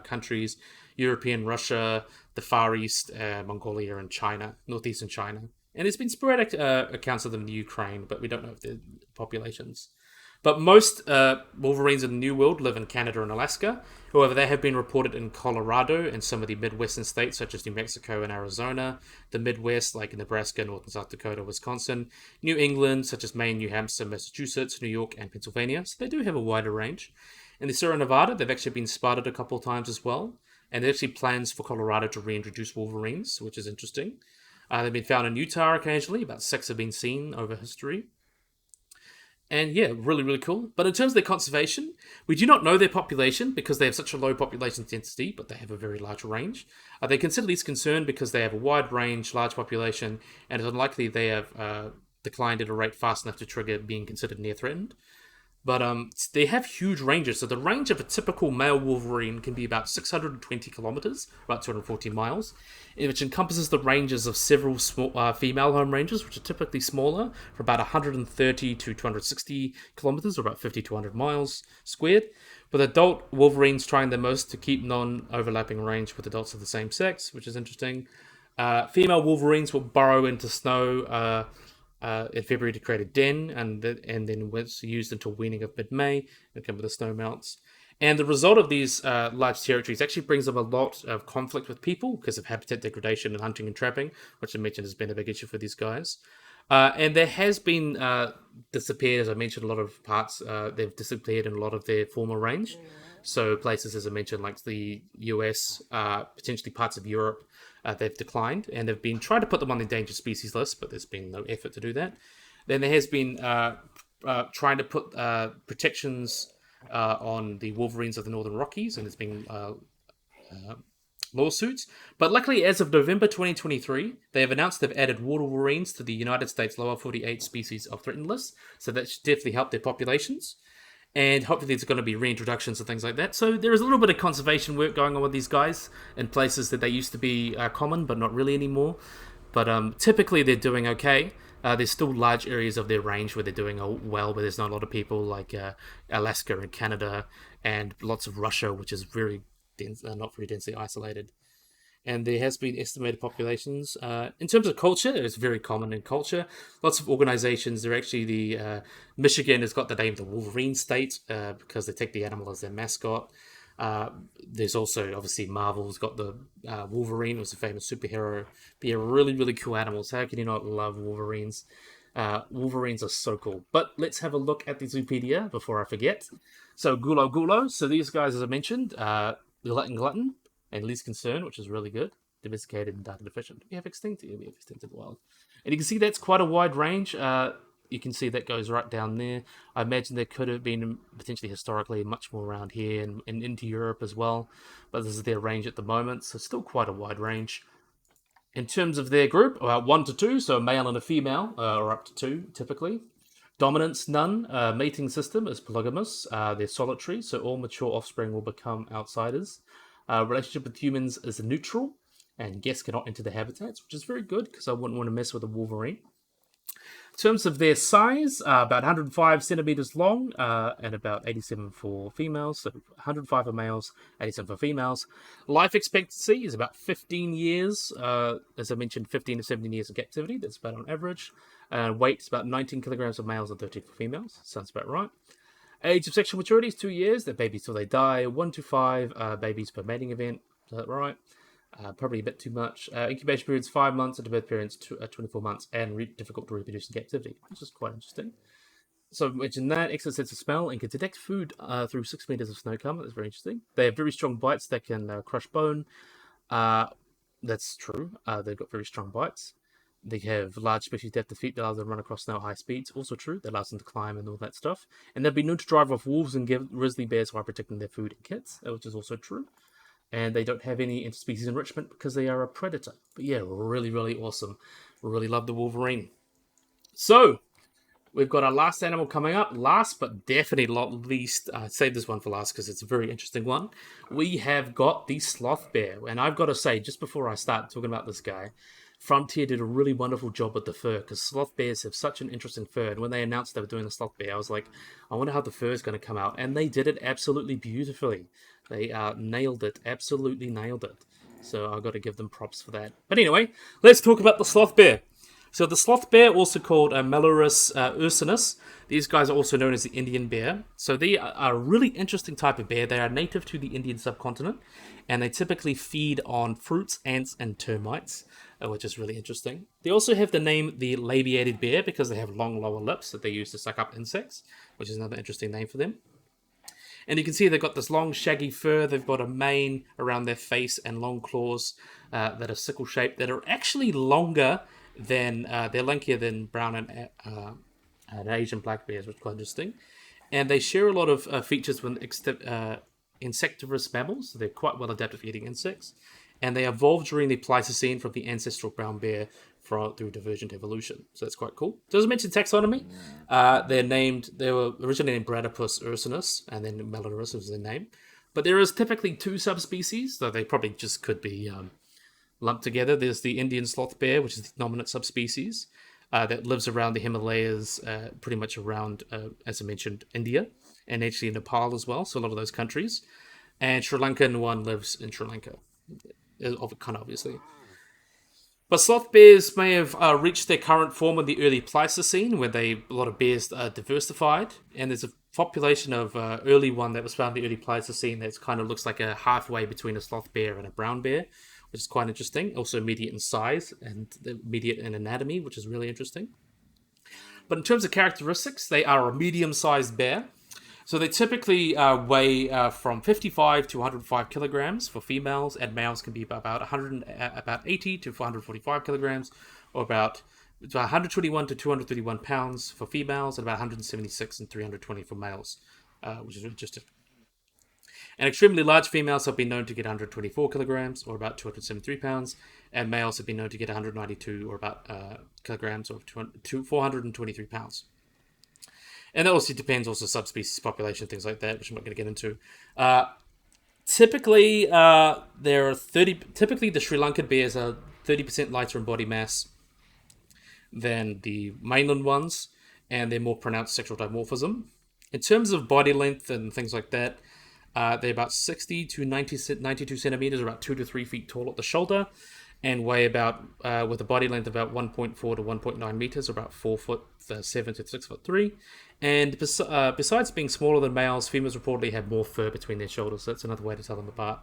countries, European Russia, the Far East, Mongolia, and China, northeastern China. And there's been sporadic accounts of them in the Ukraine, but we don't know if they're populations. But most wolverines in the New World live in Canada and Alaska. However, they have been reported in Colorado and some of the Midwestern states, such as New Mexico and Arizona, the Midwest, like Nebraska, North and South Dakota, Wisconsin, New England, such as Maine, New Hampshire, Massachusetts, New York, and Pennsylvania. So they do have a wider range. In the Sierra Nevada, they've actually been spotted a couple of times as well. And there's actually plans for Colorado to reintroduce wolverines, which is interesting. They've been found in Utah occasionally. About 6 have been seen over history. And yeah, really, really cool. But in terms of their conservation, we do not know their population because they have such a low population density, but they have a very large range. They consider these concerned because they have a wide range, large population, and it's unlikely they have declined at a rate fast enough to trigger being considered near threatened. But they have huge ranges. So the range of a typical male wolverine can be about 620 kilometers, about 240 miles, which encompasses the ranges of several small female home ranges, which are typically smaller, for about 130 to 260 kilometers, or about 50 to 100 miles squared. With adult wolverines trying their most to keep non-overlapping range with adults of the same sex, which is interesting. Female wolverines will burrow into snow in February to create a den, and then was used until weaning of mid-May, and come with the snow melts. And the result of these large territories actually brings them a lot of conflict with people because of habitat degradation and hunting and trapping, which I mentioned has been a big issue for these guys. And there has been disappeared, as I mentioned, a lot of parts. They've disappeared in a lot of their former range. So places, as I mentioned, like the US, potentially parts of Europe, they've declined, and they've been trying to put them on the endangered species list, but there's been no effort to do that. Then there has been trying to put protections on the wolverines of the Northern Rockies, and there's been lawsuits. But luckily, as of November 2023, they have announced they've added water wolverines to the United States lower 48 species of threatened list, so that should definitely help their populations. And hopefully there's going to be reintroductions and things like that. So there is a little bit of conservation work going on with these guys in places that they used to be common, but not really anymore. But typically they're doing okay. There's still large areas of their range where they're doing well, but there's not a lot of people like Alaska and Canada and lots of Russia, which is very dense, not very densely isolated. And there has been estimated populations. In terms of culture, it's very common in culture. Lots of organizations. They're actually Michigan has got the name the Wolverine State because they take the animal as their mascot. There's also obviously Marvel's got the Wolverine, was a famous superhero. Be a really really cool animals. How can you not love Wolverines? Wolverines are so cool. But let's have a look at the Zoopedia before I forget. So Gulo Gulo. So these guys, as I mentioned, Glutton and least concern, which is really good. Domesticated and data deficient. We have extincted. We have extincted wild, and you can see that's quite a wide range. You can see that goes right down there. I imagine there could have been potentially historically much more around here and into Europe as well, but this is their range at the moment, so still quite a wide range. In terms of their group, about 1 to 2, so a male and a female, or up to 2 typically. Dominance, none. Mating system is polygamous. They're solitary, so all mature offspring will become outsiders. Relationship with humans is neutral, and guests cannot enter the habitats, which is very good because I wouldn't want to mess with a wolverine. In terms of their size, about 105 centimeters long and about 87 for females. So 105 for males, 87 for females. Life expectancy is about 15 years. As I mentioned, 15 to 17 years of captivity. That's about on average. Weight is about 19 kilograms for males and 13 for females. Sounds about right. Age of sexual maturity is 2 years. They're babies till they die. 1 to 5 babies per mating event. Is that right? Probably a bit too much. Incubation period is 5 months, and birth period is 24 months, and difficult to reproduce in captivity, which is quite interesting. So I mentioned that. Excellent sense of smell and can detect food through 6 meters of snow cover. That's very interesting. They have very strong bites that can crush bone. That's true. They've got very strong bites. They have large species depth of feet that allow them to run across snow at high speeds. Also true. That allows them to climb and all that stuff. And they've been known to drive off wolves and grizzly bears while protecting their food and kits, which is also true. And they don't have any interspecies enrichment because they are a predator. But yeah, really, really awesome. Really love the Wolverine. So, we've got our last animal coming up. Last but definitely not least, save this one for last because it's a very interesting one. We have got the Sloth Bear. And I've got to say, just before I start talking about this guy, Frontier did a really wonderful job with the fur because sloth bears have such an interesting fur. And when they announced they were doing the sloth bear, I was like, I wonder how the fur is going to come out. And they did it absolutely beautifully. They nailed it, absolutely nailed it. So I've got to give them props for that. But anyway, let's talk about the sloth bear. So the sloth bear, also called Melurus ursinus, these guys are also known as the Indian bear. So they are a really interesting type of bear. They are native to the Indian subcontinent, and they typically feed on fruits, ants, and termites, which is really interesting. They also have the name the labiated bear because they have long lower lips that they use to suck up insects, which is another interesting name for them. And you can see they've got this long shaggy fur. They've got a mane around their face and long claws that are sickle-shaped that are actually longer than, they're lankier than brown and Asian black bears, which is quite interesting. And they share a lot of features with insectivorous mammals. So they're quite well adapted for eating insects. And they evolved during the Pleistocene from the ancestral brown bear through divergent evolution. So that's quite cool. So as I mentioned, taxonomy, they were originally named Bradypus ursinus, and then Melurus was their name. But there is typically 2 subspecies, though they probably just could be lumped together. There's the Indian sloth bear, which is the dominant subspecies, that lives around the Himalayas, pretty much around, as I mentioned, India, and actually Nepal as well, so a lot of those countries. And Sri Lankan one lives in Sri Lanka, kind of obviously. But sloth bears may have reached their current form in the early Pleistocene, where a lot of bears diversified, and there's a population of early one that was found in the early Pleistocene that kind of looks like a halfway between a sloth bear and a brown bear, which is quite interesting. Also immediate in size and immediate in anatomy, which is really interesting. But in terms of characteristics, they are a medium-sized bear. So they typically weigh from 55 to 105 kilograms for females, and males can be about 80 to 445 kilograms, or about 121 to 231 pounds for females, and about 176 and 320 for males, which is interesting. And extremely large females have been known to get 124 kilograms, or about 273 pounds, and males have been known to get 192, or about kilograms, or 423 pounds. And that also depends, also subspecies population, things like that, which I'm not going to get into. Typically, there are 30. Typically, the Sri Lankan bears are 30% lighter in body mass than the mainland ones, and they're more pronounced sexual dimorphism. In terms of body length and things like that, they're about 60 to 92 centimeters, about 2 to 3 feet tall at the shoulder, and weigh about, with a body length of about 1.4 to 1.9 meters, or about 4 foot 7 to 6 foot 3. And besides being smaller than males, females reportedly have more fur between their shoulders, so that's another way to tell them apart.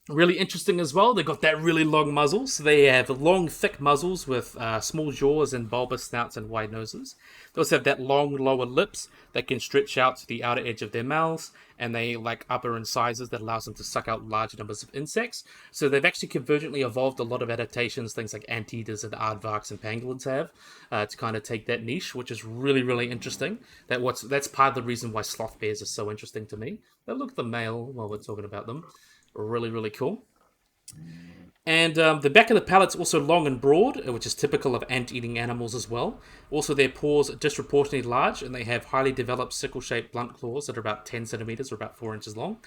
Really interesting as well, they've got that really long muzzle. So they have long, thick muzzles with small jaws and bulbous snouts and wide noses. They also have that long lower lips that can stretch out to the outer edge of their mouths, and they like upper incisors that allows them to suck out large numbers of insects. So they've actually convergently evolved a lot of adaptations, things like anteaters and aardvarks and pangolins have, to kind of take that niche, which is really, really interesting. That's part of the reason why sloth bears are so interesting to me. But look at the male while we're talking about them. Really, really cool. And the back of the pallet's also long and broad, which is typical of ant-eating animals as well. Also, their paws are disproportionately large, and they have highly developed sickle-shaped blunt claws that are about 10 centimeters or about 4 inches long,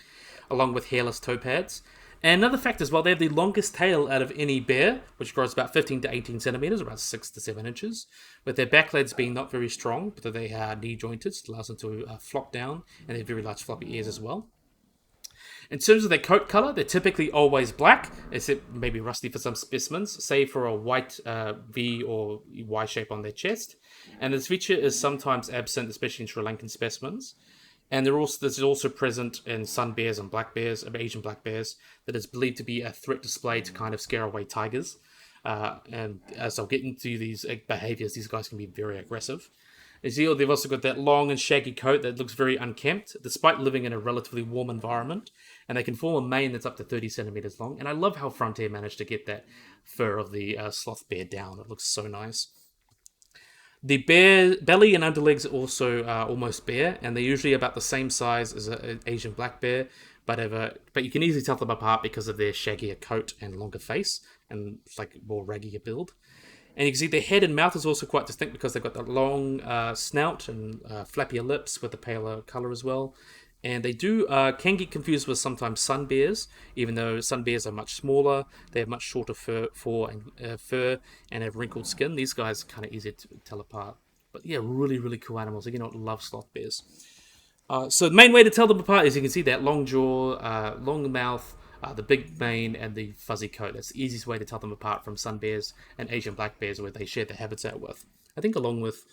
along with hairless toe pads. And another fact as well, they have the longest tail out of any bear, which grows about 15 to 18 centimeters, about 6 to 7 inches, with their back legs being not very strong, but they are knee-jointed, so it allows them to flop down, and they have very large floppy ears as well. In terms of their coat color, they're typically always black, except maybe rusty for some specimens, save for a white V or Y shape on their chest. And this feature is sometimes absent, especially in Sri Lankan specimens. And this is also present in sun bears and black bears, Asian black bears, that is believed to be a threat display to kind of scare away tigers. And as I'll get into these behaviors, these guys can be very aggressive. As you know, they've also got that long and shaggy coat that looks very unkempt, despite living in a relatively warm environment. And they can form a mane that's up to 30 centimeters long. And I love how Frontier managed to get that fur of the sloth bear down. It looks so nice. The bear belly and underlegs are also almost bare, and they're usually about the same size as an Asian black bear, but you can easily tell them apart because of their shaggier coat and longer face, and like more raggier build. And you can see their head and mouth is also quite distinct because they've got that long snout and flappier lips with a paler color as well. And they can get confused with sometimes sun bears, even though sun bears are much smaller. They have much shorter fur and have wrinkled skin. These guys are kind of easy to tell apart. But yeah, really, really cool animals. Again, I love sloth bears. So the main way to tell them apart is you can see that long jaw, long mouth, the big mane, and the fuzzy coat. That's the easiest way to tell them apart from sun bears and Asian black bears, where they share the habitat with. I think along with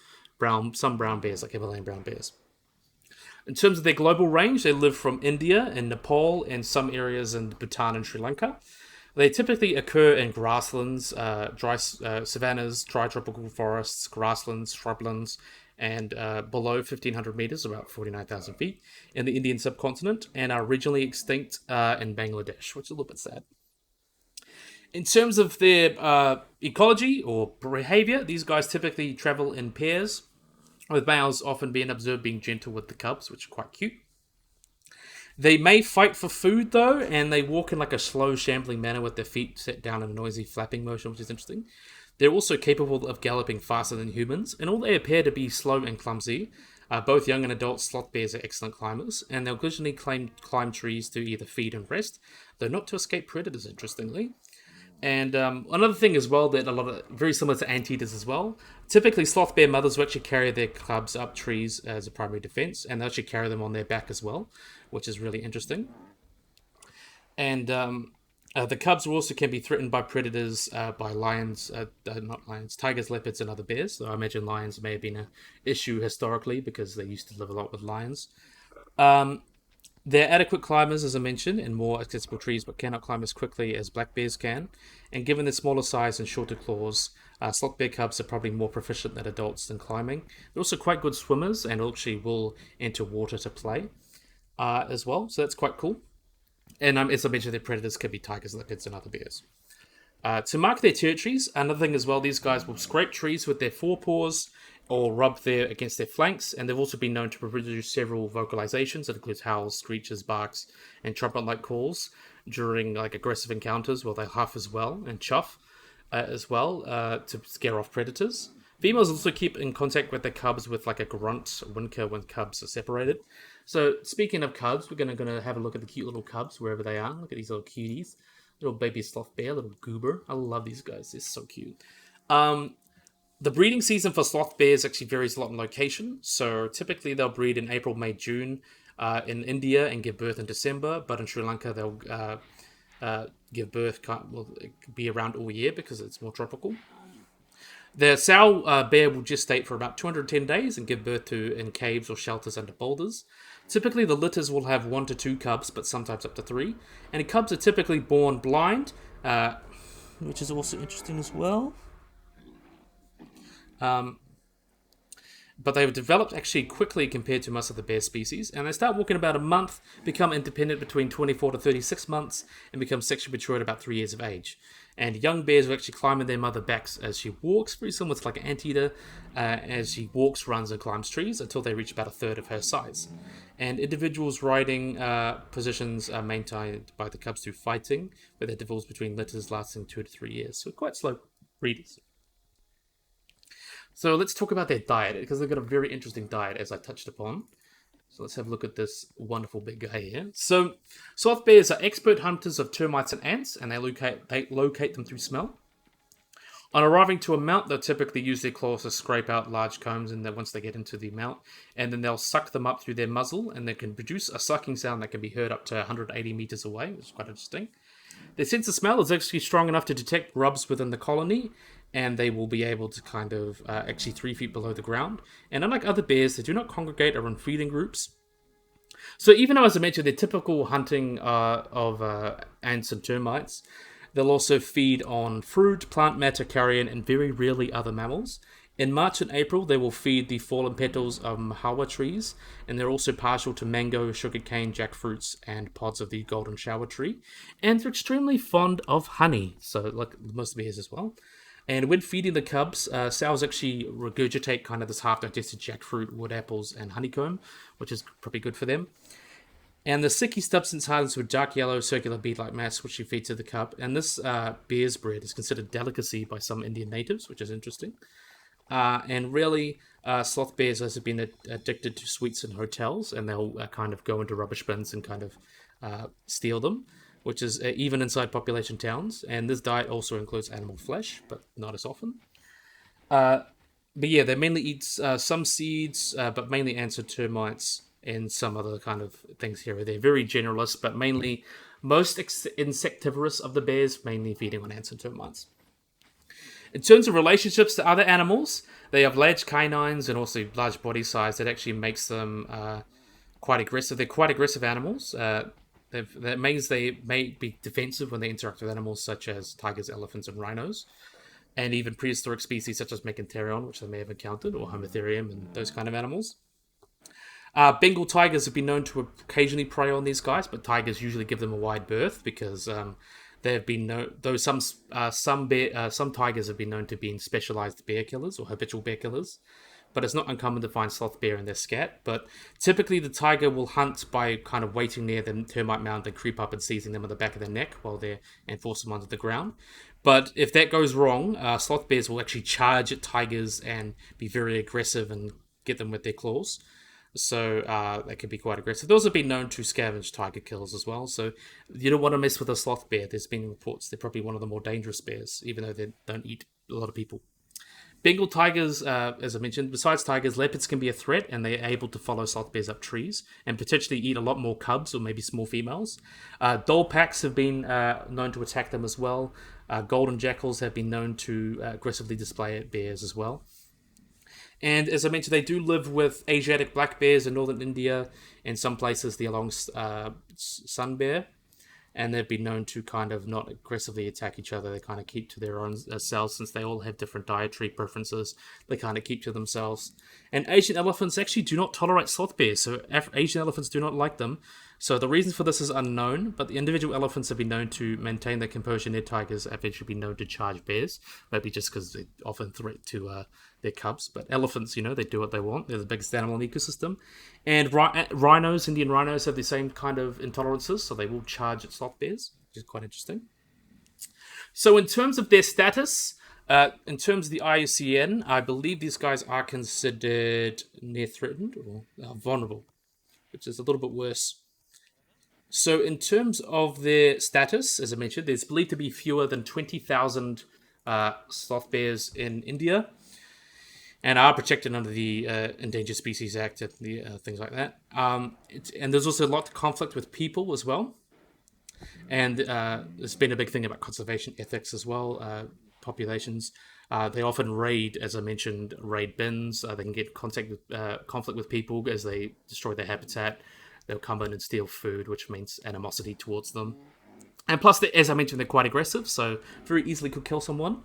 some brown bears, like Himalayan brown bears. In terms of their global range, they live from India and Nepal and some areas in Bhutan and Sri Lanka. They typically occur in grasslands, dry savannas, dry tropical forests, grasslands, shrublands, and below 1,500 meters, about 49,000 feet, in the Indian subcontinent, and are regionally extinct in Bangladesh, which is a little bit sad. In terms of their ecology or behavior, these guys typically travel in pairs, with males often being observed being gentle with the cubs, which are quite cute. They may fight for food, though, and they walk in like a slow, shambling manner with their feet set down in a noisy flapping motion, which is interesting. They're also capable of galloping faster than humans, and although they appear to be slow and clumsy, both young and adult sloth bears are excellent climbers, and they'll occasionally climb trees to either feed and rest, though not to escape predators, interestingly. And another thing as well that very similar to anteaters as well. Typically, sloth bear mothers will actually carry their cubs up trees as a primary defense, and they'll actually carry them on their back as well, which is really interesting. And The cubs also can be threatened by predators, by lions, not lions, tigers, leopards, and other bears. So I imagine lions may have been an issue historically because they used to live a lot with lions. Um, they're adequate climbers, as I mentioned, in more accessible trees, but cannot climb as quickly as black bears can. And given their smaller size and shorter claws, sloth bear cubs are probably more proficient than adults in climbing. They're also quite good swimmers and actually will enter water to play as well, so that's quite cool. And as I mentioned, their predators can be tigers, leopards, and other bears. To mark their territories, another thing as well, these guys will scrape trees with their forepaws or rub against their flanks, and they've also been known to produce several vocalizations that includes howls, screeches, barks, and trumpet-like calls during like aggressive encounters, where they huff as well and chuff as well to scare off predators. Females also keep in contact with their cubs with like a grunt whimper when cubs are separated. So speaking of cubs, we're gonna have a look at the cute little cubs wherever they are. Look at these little cuties, little baby sloth bear, little goober. I love these guys. They're so cute. The breeding season for sloth bears actually varies a lot in location. So typically they'll breed in April, May, June in India and give birth in December. But in Sri Lanka they'll give birth will be around all year because it's more tropical. The sow bear will gestate for about 210 days and give birth to in caves or shelters under boulders. Typically, the litters will have 1 to 2 cubs, but sometimes up to 3. And the cubs are typically born blind, which is also interesting as well. But they've developed actually quickly compared to most of the bear species, and they start walking about a month, become independent between 24 to 36 months, and become sexually mature at about 3 years of age. And young bears will actually climb on their mother backs as she walks, very similar to like an anteater, as she walks, runs, and climbs trees until they reach about a third of her size. And individuals riding positions are maintained by the cubs through fighting, with intervals between litters lasting 2 to 3 years. So quite slow breeders. So let's talk about their diet, because they've got a very interesting diet, as I touched upon. So let's have a look at this wonderful big guy here. So sloth bears are expert hunters of termites and ants, and they locate them through smell. On arriving to a mount, they'll typically use their claws to scrape out large combs, and then once they get into the mount, and then they'll suck them up through their muzzle, and they can produce a sucking sound that can be heard up to 180 meters away, which is quite interesting. Their sense of smell is actually strong enough to detect grubs within the colony, and they will be able to kind of actually 3 feet below the ground. And unlike other bears, they do not congregate or in feeding groups. So even though, as I mentioned, they're typical hunting of ants and termites, they'll also feed on fruit, plant matter, carrion, and very rarely other mammals. In March and April, they will feed the fallen petals of mahawa trees, and they're also partial to mango, sugarcane, jackfruits, and pods of the golden shower tree. And they're extremely fond of honey, so like most bears as well. And when feeding the cubs, sows actually regurgitate kind of this half-digested jackfruit, wood apples, and honeycomb, which is probably good for them. And the sticky substance hardens with dark yellow circular bead-like mass, which she feeds to the cub. And this bear's bread is considered delicacy by some Indian natives, which is interesting. And really, sloth bears have been addicted to sweets in hotels, and they'll kind of go into rubbish bins and kind of steal them, which is even inside population towns. And this diet also includes animal flesh, but not as often. But yeah, they mainly eat some seeds, but mainly ants and termites and some other kind of things here or there. Very generalist, but mainly most insectivorous of the bears, mainly feeding on ants and termites. In terms of relationships to other animals, they have large canines and also large body size that actually makes them quite aggressive. They're quite aggressive animals. That means they may be defensive when they interact with animals such as tigers, elephants, and rhinos, and even prehistoric species such as Megantherion, which they may have encountered, or Homotherium, and those kind of animals. Bengal tigers have been known to occasionally prey on these guys, but tigers usually give them a wide berth because there have been though some tigers have been known to be specialized bear killers or habitual bear killers, but it's not uncommon to find sloth bear in their scat. But typically the tiger will hunt by kind of waiting near the termite mound and creep up and seizing them on the back of their neck and force them onto the ground. But if that goes wrong, sloth bears will actually charge at tigers and be very aggressive and get them with their claws. So they can be quite aggressive. Those have been known to scavenge tiger kills as well. So you don't want to mess with a sloth bear. There's been reports they're probably one of the more dangerous bears, even though they don't eat a lot of people. Bengal tigers, as I mentioned, besides tigers, leopards can be a threat, and they're able to follow sloth bears up trees and potentially eat a lot more cubs or maybe small females. Dhole packs have been known to attack them as well. Golden jackals have been known to aggressively display at bears as well. And as I mentioned, they do live with Asiatic black bears in northern India, and some places the along sun bear, and they've been known to kind of not aggressively attack each other. They kind of keep to their own selves since they all have different dietary preferences. They kind of keep to themselves. And Asian elephants actually do not tolerate sloth bears, so Asian elephants do not like them. So the reason for this is unknown, but the individual elephants have been known to maintain their composure near tigers, have actually been known to charge bears, maybe just because they often threat to their cubs. But elephants, they do what they want. They're the biggest animal in the ecosystem. And rhinos, Indian rhinos, have the same kind of intolerances, so they will charge at sloth bears, which is quite interesting. So in terms of their status, in terms of the IUCN, I believe these guys are considered near threatened or vulnerable, which is a little bit worse. So, in terms of their status, as I mentioned, there's believed to be fewer than 20,000 sloth bears in India and are protected under the Endangered Species Act and the, things like that. And there's also a lot of conflict with people as well. And there's been a big thing about conservation ethics as well. Populations, they often raid, as I mentioned, raid bins. They can get conflict with people as they destroy their habitat. They'll come in and steal food, which means animosity towards them. And plus, as I mentioned, they're quite aggressive, so very easily could kill someone.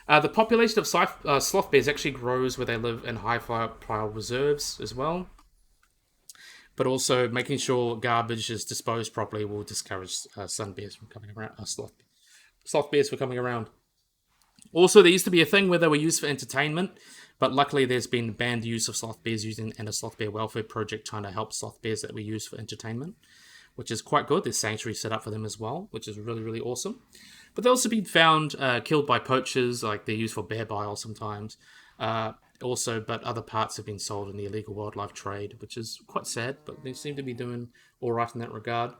The population of sloth bears actually grows where they live in high-profile reserves as well. But also making sure garbage is disposed properly will discourage sun bears from coming around. Sloth bears from coming around. Also, there used to be a thing where they were used for entertainment, but luckily there's been banned use of sloth bears and a sloth bear welfare project trying to help sloth bears that we use for entertainment, which is quite good. There's sanctuaries set up for them as well, which is really, really awesome. But they've also been found killed by poachers, like they're used for bear bile sometimes. But other parts have been sold in the illegal wildlife trade, which is quite sad, but they seem to be doing all right in that regard.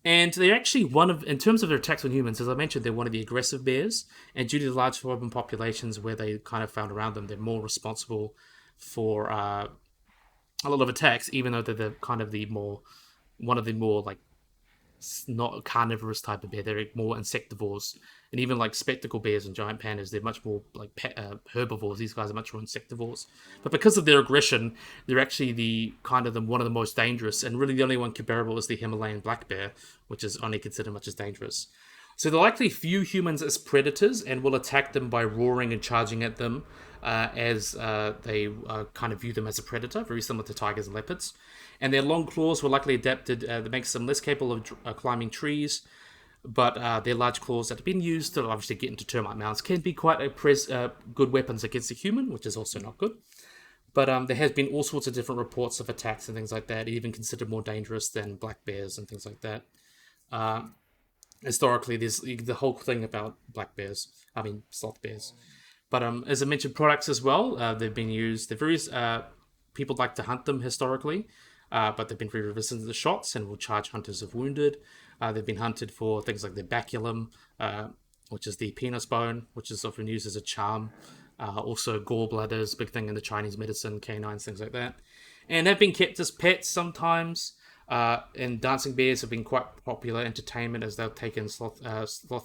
And they're actually in terms of their attacks on humans, as I mentioned, they're one of the aggressive bears. And due to the large urban populations where they kind of found around them, they're more responsible for a lot of attacks, even though they're one of the more like not a carnivorous type of bear. They're more insectivores, and even like spectacle bears and giant pandas, they're much more like herbivores. These guys are much more insectivores, but because of their aggression, they're actually one of the most dangerous. And really, the only one comparable is the Himalayan black bear, which is only considered much as dangerous. So they're likely view humans as predators and will attack them by roaring and charging at them as they kind of view them as a predator, very similar to tigers and leopards. And their long claws were likely adapted that makes them less capable of climbing trees, but their large claws that have been used to obviously get into termite mounds can be quite good weapons against a human, which is also not good. But there has been all sorts of different reports of attacks and things like that, even considered more dangerous than black bears and things like that. Historically, there's the whole thing about sloth bears. But as I mentioned, products as well, they've been used. They're various people like to hunt them historically, but they've been very resistant to the shots and will charge hunters if wounded. They've been hunted for things like the baculum, which is the penis bone, which is often used as a charm. Also, gallbladders, big thing in the Chinese medicine, canines, things like that. And have been kept as pets sometimes. And dancing bears have been quite popular entertainment as they've taken sloth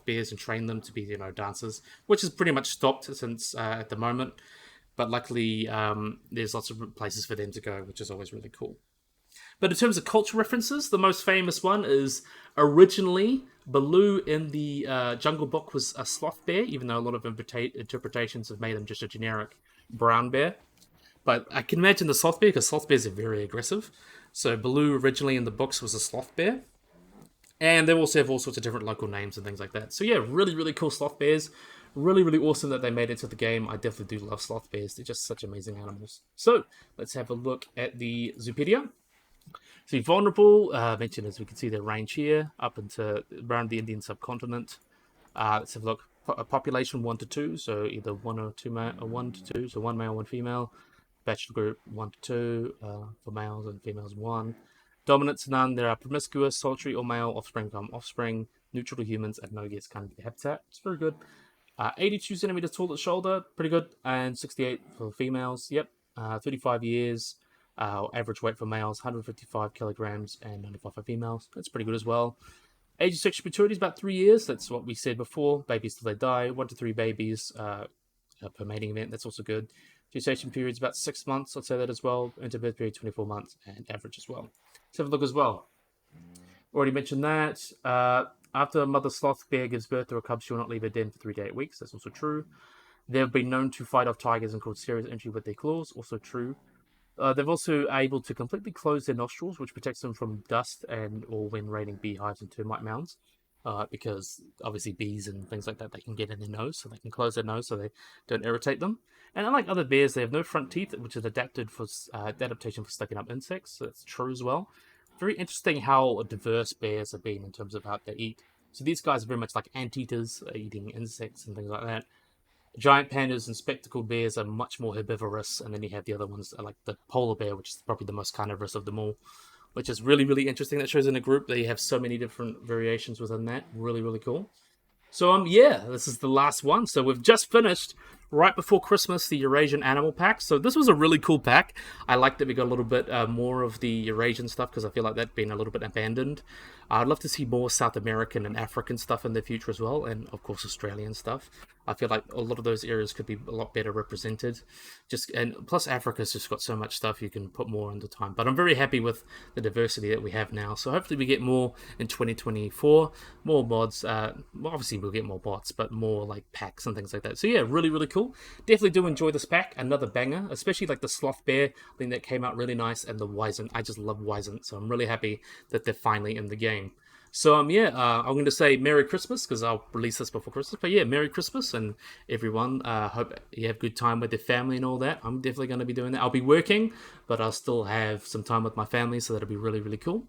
bears and trained them to be, dancers, which has pretty much stopped since at the moment. But luckily, there's lots of places for them to go, which is always really cool. But in terms of cultural references, the most famous one is originally Baloo in the Jungle Book was a sloth bear, even though a lot of interpretations have made him just a generic brown bear. But I can imagine the sloth bear, because sloth bears are very aggressive. So Baloo originally in the books was a sloth bear. And they also have all sorts of different local names and things like that. So yeah, really, really cool sloth bears. Really, really awesome that they made it to the game. I definitely do love sloth bears. They're just such amazing animals. So let's have a look at the Zoopedia. So vulnerable, mentioned as we can see their range here, up into around the Indian subcontinent. Let's have a look. Population 1 to 2, so either 1 or 2 or 1 to 2, so 1 male, 1 female. Bachelor group 1 to 2 for males and females 1. Dominance none. There are promiscuous, solitary or male offspring from offspring, neutral to humans, and no guess kind of habitat. It's very good. 82 centimeters tall at shoulder, pretty good, and 68 for females. Yep, 35 years. Average weight for males, 155 kilograms, and 95 for females. That's pretty good as well. Age of sexual maturity is about 3 years. That's what we said before. Babies till they die. 1 to 3 babies per mating event. That's also good. Gestation period is about 6 months. I'd say that as well. Interbirth period 24 months, and average as well. Let's have a look as well. Already mentioned that. After a mother sloth bear gives birth to a cub, she will not leave her den for 3 to 8 weeks. That's also true. They've been known to fight off tigers and cause serious injury with their claws. Also true. They're also able to completely close their nostrils, which protects them from dust and or when raiding beehives and termite mounds. Because obviously bees and things like that, they can get in their nose, so they can close their nose so they don't irritate them. And unlike other bears, they have no front teeth, which is adapted for adaptation for sucking up insects. So that's true as well. Very interesting how diverse bears have been in terms of how they eat. So these guys are very much like anteaters, eating insects and things like that. Giant pandas and spectacled bears are much more herbivorous, and then you have the other ones like the polar bear, which is probably the most carnivorous of them all, which is really, really interesting. That shows in a group that you have so many different variations within that. Really, really cool. So, yeah, this is the last one. So we've just finished, right before Christmas, the Eurasian Animal Pack. So this was a really cool pack. I like that we got a little bit more of the Eurasian stuff, because I feel like that's been a little bit abandoned. I'd love to see more South American and African stuff in the future as well, and of course Australian stuff. I feel like a lot of those areas could be a lot better represented. And plus Africa's just got so much stuff you can put more into time. But I'm very happy with the diversity that we have now. So hopefully we get more in 2024, more mods. Well, obviously we'll get more bots, but more like packs and things like that. So yeah, really, really cool. Definitely do enjoy this pack. Another banger, especially like the Sloth Bear thing that came out really nice, and the Wisent. I just love Wisent, so I'm really happy that they're finally in the game. So yeah, I'm going to say Merry Christmas, because I'll release this before Christmas. But yeah, Merry Christmas, and everyone, hope you have a good time with your family and all that. I'm definitely going to be doing that. I'll be working, but I'll still have some time with my family, so that'll be really, really cool.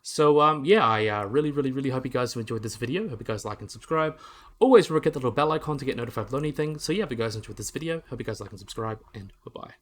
So yeah, I really, really, really hope you guys have enjoyed this video. Hope you guys like and subscribe. Always remember to hit the little bell icon to get notified of anything. So yeah, if you guys enjoyed this video, hope you guys like and subscribe, and bye-bye.